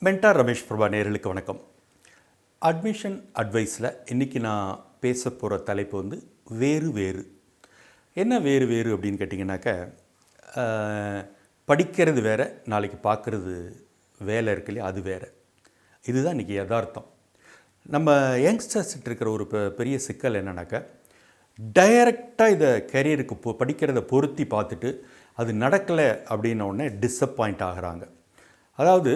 Mentor Ramesh Prabha நேயர்களுக்கு வணக்கம். Admission அட்வைஸில் இன்றைக்கி நான் பேச போகிற தலைப்பு வந்து வேறு வேறு. என்ன வேறு வேறு அப்படின்னு கேட்டிங்கனாக்கா, படிக்கிறது வேறு, நாளைக்கு பார்க்குறது வேலை இருக்கு இல்லையா, அது வேறு. இதுதான் இன்றைக்கி யதார்த்தம். நம்ம யங்ஸ்டர்ஸ்கிட்ட இருக்கிற ஒரு பெரிய சிக்கல் என்னன்னாக்கா, டைரக்டாக இதை கரியருக்கு படிக்கிறத பொருத்தி பார்த்துட்டு அது நடக்கலை அப்படின்ன உடனே டிஸப்பாயிண்ட் ஆகிறாங்க. அதாவது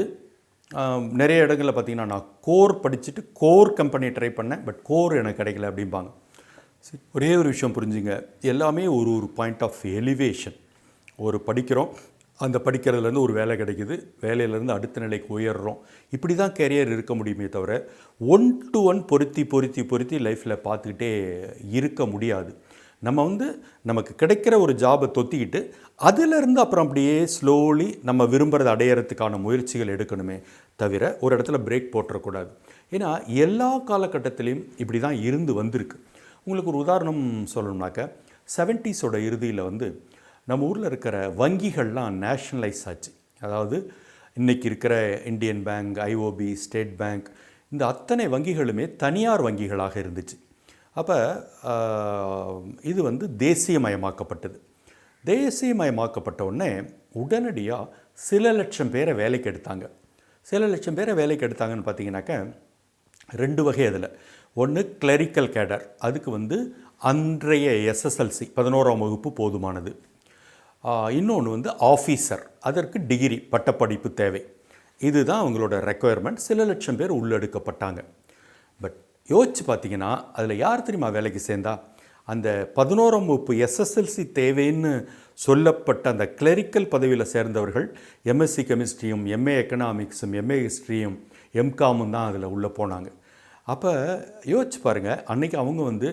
நிறைய இடங்களில் பார்த்திங்கன்னா, நான் கோர் படிச்சுட்டு கோர் கம்பெனியை ட்ரை பண்ணேன், பட் கோர் எனக்கு கிடைக்கல அப்படிம்பாங்க. ஒரே ஒரு விஷயம் புரிஞ்சுங்க, எல்லாமே ஒரு பாயிண்ட் ஆஃப் எலிவேஷன். ஒரு படிக்கிறோம், அந்த படிக்கிறதுலேருந்து ஒரு வேலை கிடைக்குது, வேலையிலேருந்து அடுத்த நிலைக்கு உயர்றோம். இப்படி தான் கேரியர் இருக்க முடியுமே தவிர 1 to 1 பொருத்தி லைஃப்பில் பார்த்துக்கிட்டே இருக்க முடியாது. நம்ம நமக்கு கிடைக்கிற ஒரு ஜாபை தொத்திக்கிட்டு அதிலிருந்து அப்புறம் அப்படியே ஸ்லோலி நம்ம விரும்புகிறத அடையிறதுக்கான முயற்சிகள் எடுக்கணுமே தவிர ஒரு இடத்துல பிரேக் போட்டுறக்கூடாது. ஏன்னா எல்லா காலகட்டத்திலையும் இப்படி தான் இருந்து வந்திருக்கு. உங்களுக்கு ஒரு உதாரணம் சொல்லணும்னாக்க, 70s இறுதியில் நம்ம ஊரில் இருக்கிற வங்கிகள்லாம் நேஷ்னலைஸ் ஆச்சு. அதாவது இன்றைக்கி இருக்கிற Indian bank, IOB, state bank, இந்த அத்தனை வங்கிகளுமே தனியார் வங்கிகளாக இருந்துச்சு. அப்போ இது தேசியமயமாக்கப்பட்டது. தேசியமயமாக்கப்பட்ட உடனே உடனடியாக சில லட்சம் பேரை வேலைக்கு எடுத்தாங்க. சில லட்சம் பேரை வேலைக்கு எடுத்தாங்கன்னு பார்த்தீங்கன்னாக்கா, 2 வகை. அதில் ஒன்று கிளரிக்கல் கேடர், அதுக்கு அன்றைய எஸ்எஸ்எல்சி 11ஆம் வகுப்பு போதுமானது. இன்னொன்று ஆஃபீஸர், அதற்கு டிகிரி பட்டப்படிப்பு தேவை. இதுதான் அவங்களோட ரெக்குயர்மெண்ட். சில லட்சம் பேர் உள்ளெடுக்கப்பட்டாங்க. பட் யோசிச்சு பார்த்தீங்கன்னா, அதில் யார் தெரியுமா வேலைக்கு சேர்ந்தா? அந்த 11ஆம் வகுப்பு எஸ்எஸ்எல்சி தேவைன்னு சொல்லப்பட்ட அந்த கிளரிக்கல் பதவியில் சேர்ந்தவர்கள் எம்எஸ்சி கெமிஸ்ட்ரியும், எம்ஏ எக்கனாமிக்ஸும், எம்ஏ ஹிஸ்ட்ரியும், எம்காமும் தான் அதில் உள்ளே போனாங்க. அப்போ யோசிச்சு பாருங்கள், அன்றைக்கி அவங்க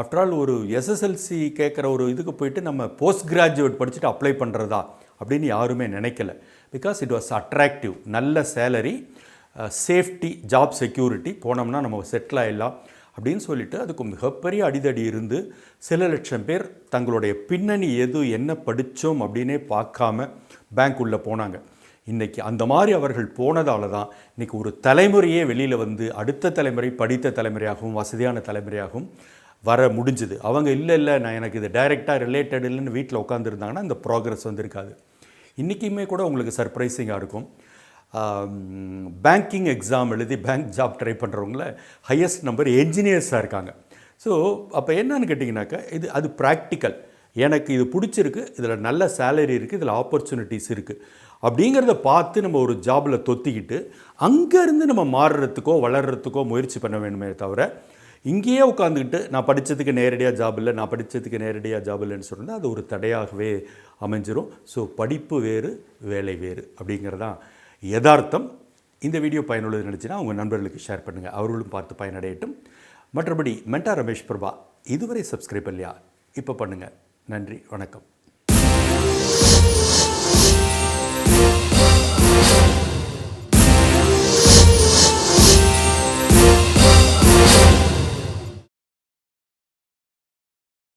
ஆஃப்டர் ஆல் ஒரு எஸ்எஸ்எல்சி கேட்குற ஒரு இதுக்கு போயிட்டு நம்ம போஸ்ட் கிராஜுவேட் படிச்சுட்டு அப்ளை பண்ணுறதா அப்படின்னு யாருமே நினைக்கல. Because it was attractive. நல்ல சேலரி, சேஃப்டி, ஜாப் செக்யூரிட்டி, போனோம்னா நம்ம செட்டில் ஆகிடலாம் அப்படின்னு சொல்லிட்டு அதுக்கு மிகப்பெரிய அடிதடி இருந்து சில லட்சம் பேர் தங்களுடைய பின்னணி என்ன படித்தோம் அப்படின்னே பார்க்காம பேங்க் உள்ளே போனாங்க. இன்றைக்கி அந்த மாதிரி அவர்கள் போனதால தான் இன்றைக்கி ஒரு தலைமுறையே வெளியில் அடுத்த தலைமுறை படித்த தலைமுறையாகவும் வசதியான தலைமுறையாகவும் வர முடிஞ்சுது. அவங்க இல்லை நான் எனக்கு இது டைரெக்டாக ரிலேட்டட் இல்லைன்னு வீட்டில் உட்காந்துருந்தாங்கன்னா இந்த ப்ராக்ரஸ் இருக்காது. இன்றைக்குமே கூட உங்களுக்கு சர்ப்ரைசிங்காக இருக்கும். பேங்கிங் எக்ஸாம் எழுதி பேங்க் ஜாப் ட்ரை பண்ணுறவங்கள ஹையஸ்ட் நம்பர் என்ஜினியர்ஸாக இருக்காங்க. ஸோ அப்போ என்னன்னு கேட்டிங்கனாக்கா, அது ப்ராக்டிக்கல். எனக்கு இது பிடிச்சிருக்கு, இதில் நல்ல சேலரி இருக்குது, இதில் ஆப்பர்ச்சுனிட்டிஸ் இருக்குது அப்படிங்கிறத பார்த்து நம்ம ஒரு ஜாபில் தொத்திக்கிட்டு அங்கேருந்து நம்ம மாறுறதுக்கோ வளர்கிறதுக்கோ முயற்சி பண்ண வேணுமே தவிர, இங்கேயே உட்காந்துக்கிட்டு நான் படித்ததுக்கு நேரடியாக ஜாப் இல்லை, நான் படித்ததுக்கு நேரடியாக ஜாப் இல்லைன்னு சொன்னால் அது ஒரு தடையாகவே அமைஞ்சிரும். ஸோ படிப்பு வேறு, வேலை வேறு அப்படிங்கிறதான் யதார்த்தம். இந்த வீடியோ பயனுள்ளது நினச்சின்னா உங்கள் நண்பர்களுக்கு ஷேர் பண்ணுங்கள், அவர்களும் பார்த்து பயனடையட்டும். மற்றபடி மென்டார் ரமேஷ் பிரபா இதுவரை சப்ஸ்கிரைப் இல்லையா? இப்போ பண்ணுங்கள். நன்றி, வணக்கம்.